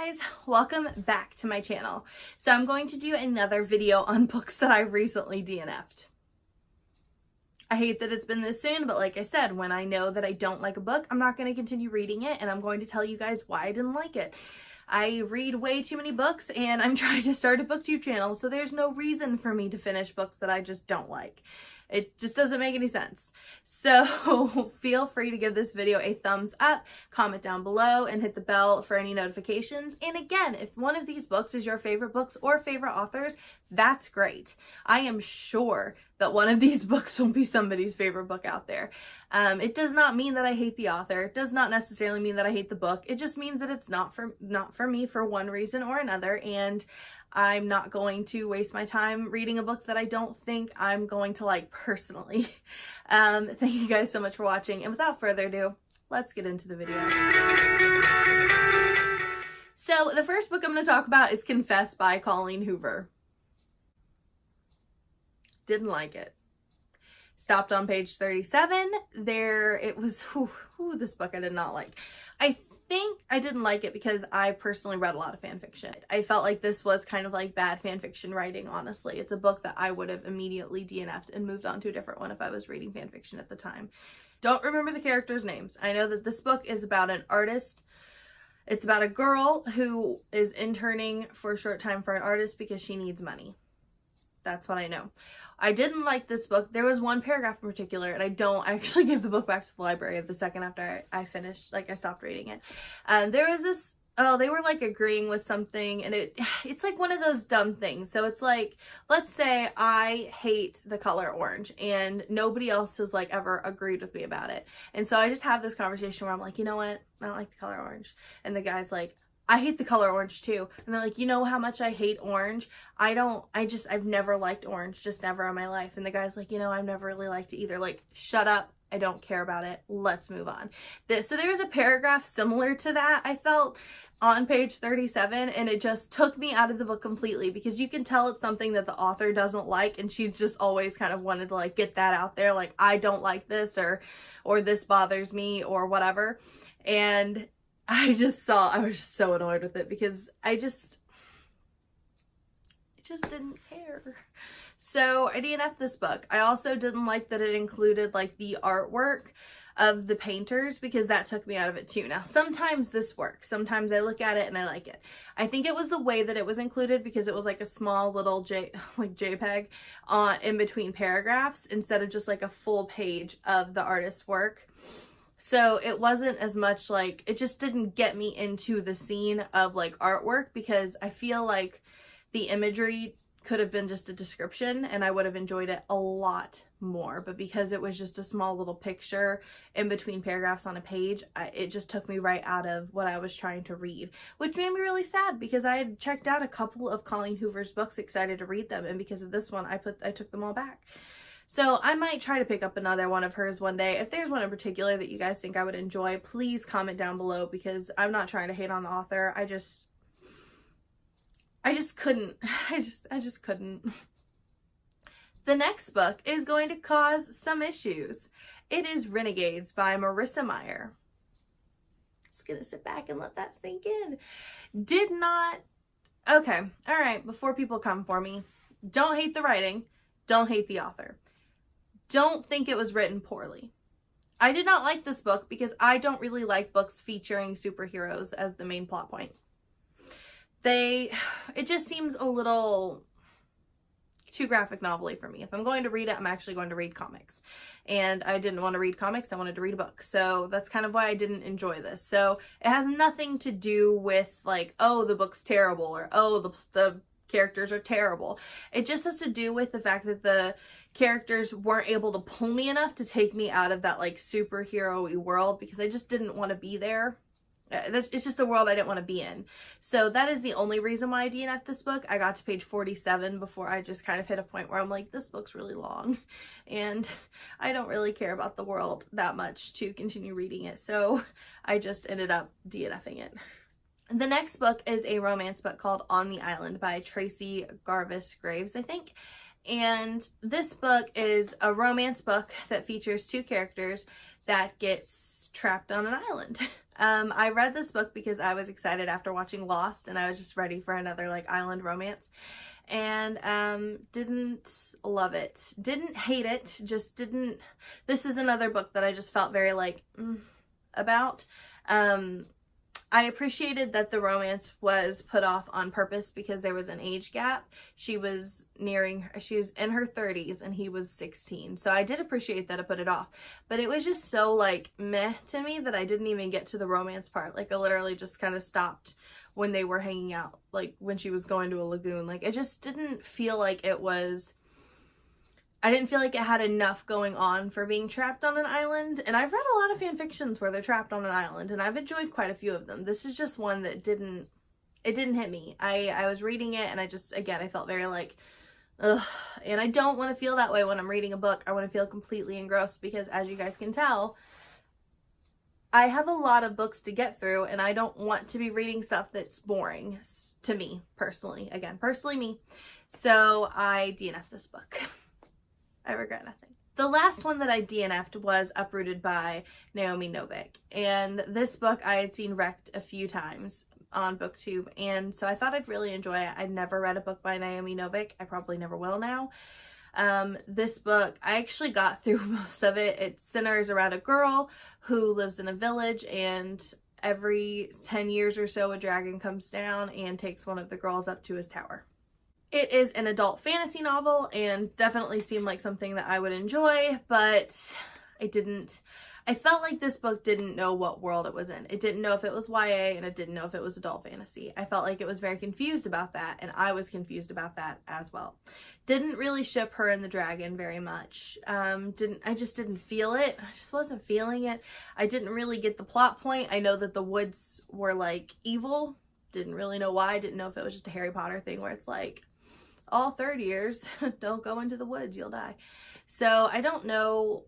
guys, welcome back to my channel. So I'm going to do another video on books that I recently DNF'd. I hate that it's been this soon, but like I said, when I know that I don't like a book, I'm not going to continue reading it, and I'm going to tell you guys why I didn't like it. I read way too many books, and I'm trying to start a booktube channel, so there's no reason for me to finish books that I just don't like. It just doesn't make any sense. So feel free to give this video a thumbs up, comment down below, and hit the bell for any notifications. And again, if one of these books is your favorite books or favorite authors, that's great. I am sure that one of these books will be somebody's favorite book out there. It does not mean that I hate the author. It does not necessarily mean that I hate the book. It just means that it's not for me for one reason or another, and I'm not going to waste my time reading a book that I don't think I'm going to like personally. Thank you guys so much for watching, and without further ado, let's get into the video. So the first book I'm going to talk about is Confess by Colleen Hoover. Didn't like it. Stopped on page 37. It was, this book I did not like. I think I didn't like it because I personally read a lot of fan fiction. I felt like this was kind of like bad fan fiction writing, honestly. It's a book that I would have immediately DNF'd and moved on to a different one if I was reading fan fiction at the time. Don't remember the characters' names. I know that this book is about an artist. It's about a girl who is interning for a short time for an artist because she needs money. That's what I know. I didn't like this book. There was one paragraph in particular, and I actually gave the book back to the library the second after I finished, like I stopped reading it. There was this, they were like agreeing with something, and it's like one of those dumb things. So it's like, let's say I hate the color orange and nobody else has like ever agreed with me about it. And so I just have this conversation where I'm like, you know what? I don't like the color orange. And the guy's like, I hate the color orange too. And they're like, you know how much I hate orange? I've never liked orange, just never in my life. And the guy's like, you know, I've never really liked it either. Like, shut up. I don't care about it. Let's move on. So there was a paragraph similar to that, I felt, on page 37, and it just took me out of the book completely, because you can tell it's something that the author doesn't like, and she's just always kind of wanted to like get that out there, like, I don't like this, or this bothers me, or whatever. And I was just so annoyed with it because I just didn't care. So I DNF'd this book. I also didn't like that it included like the artwork of the painters, because that took me out of it too. Now, sometimes this works. Sometimes I look at it and I like it. I think it was the way that it was included, because it was like a small little JPEG in between paragraphs instead of just like a full page of the artist's work. So it wasn't as much like, it just didn't get me into the scene of like artwork, because I feel like the imagery could have been just a description and I would have enjoyed it a lot more. But because it was just a small little picture in between paragraphs on a page, it just took me right out of what I was trying to read, which made me really sad, because I had checked out a couple of Colleen Hoover's books, excited to read them, and because of this one, I took them all back. So I might try to pick up another one of hers one day. If there's one in particular that you guys think I would enjoy, please comment down below, because I'm not trying to hate on the author. I just couldn't. I just couldn't. The next book is going to cause some issues. It is Renegades by Marissa Meyer. Just gonna sit back and let that sink in. Okay, all right, before people come for me, don't hate the writing, don't hate the author. Don't think it was written poorly. I did not like this book because I don't really like books featuring superheroes as the main plot point. It just seems a little too graphic novel-y for me. If I'm going to read it, I'm actually going to read comics. And I didn't want to read comics, I wanted to read a book. So that's kind of why I didn't enjoy this. So it has nothing to do with like, oh, the book's terrible, or oh, the characters are terrible. It just has to do with the fact that the characters weren't able to pull me enough to take me out of that like superhero-y world, because I just didn't want to be there. It's just a world I didn't want to be in. So that is the only reason why I DNF'd this book. I got to page 47 before I just kind of hit a point where I'm like, this book's really long and I don't really care about the world that much to continue reading it. So I just ended up DNFing it. The next book is a romance book called On the Island by Tracy Garvis Graves, I think. And this book is a romance book that features two characters that get trapped on an island. I read this book because I was excited after watching Lost, and I was just ready for another like island romance. And didn't love it. Didn't hate it, just didn't. This is another book that I just felt very like about. I appreciated that the romance was put off on purpose because there was an age gap. She was in her 30s and he was 16. So I did appreciate that it put it off. But it was just so like meh to me that I didn't even get to the romance part. Like I literally just kind of stopped when they were hanging out, like when she was going to a lagoon. Like it just didn't feel like it was, I didn't feel like it had enough going on for being trapped on an island. And I've read a lot of fan fictions where they're trapped on an island, and I've enjoyed quite a few of them. This is just one that didn't hit me. I was reading it and I just, again, I felt very like, ugh. And I don't want to feel that way when I'm reading a book. I want to feel completely engrossed because, as you guys can tell, I have a lot of books to get through, and I don't want to be reading stuff that's boring to me personally. Again, personally me. So I DNF'd this book. I regret nothing. The last one that I DNF'd was Uprooted by Naomi Novik. And this book I had seen wrecked a few times on BookTube, and so I thought I'd really enjoy it. I'd never read a book by Naomi Novik. I probably never will now. This book, I actually got through most of it. It centers around a girl who lives in a village, and every 10 years or so a dragon comes down and takes one of the girls up to his tower. It is an adult fantasy novel and definitely seemed like something that I would enjoy, but I felt like this book didn't know what world it was in. It didn't know if it was YA, and it didn't know if it was adult fantasy. I felt like it was very confused about that, and I was confused about that as well. Didn't really ship her and the dragon very much. I just didn't feel it. I just wasn't feeling it. I didn't really get the plot point. I know that the woods were like evil. Didn't really know why. Didn't know if it was just a Harry Potter thing where it's like, all third years, don't go into the woods, you'll die. So I don't know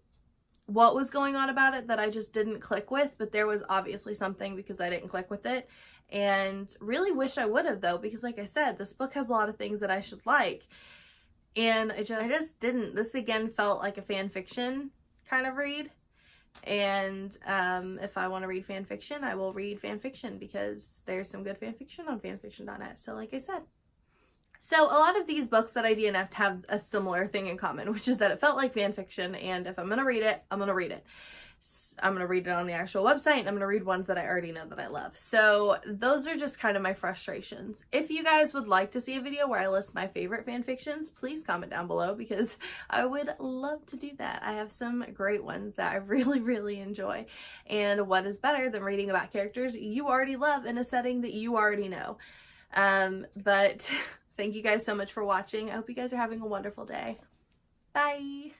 what was going on about it that I just didn't click with, but there was obviously something because I didn't click with it. And really wish I would have, though, because like I said, this book has a lot of things that I should like. And I just didn't. This again felt like a fan fiction kind of read. And if I want to read fan fiction, I will read fan fiction because there's some good fan fiction on fanfiction.net. So like I said. So a lot of these books that I DNF'd have a similar thing in common, which is that it felt like fan fiction, and if I'm going to read it, I'm going to read it. I'm going to read it on the actual website, and I'm going to read ones that I already know that I love. So those are just kind of my frustrations. If you guys would like to see a video where I list my favorite fan fictions, please comment down below because I would love to do that. I have some great ones that I really, really enjoy. And what is better than reading about characters you already love in a setting that you already know? But thank you guys so much for watching. I hope you guys are having a wonderful day. Bye!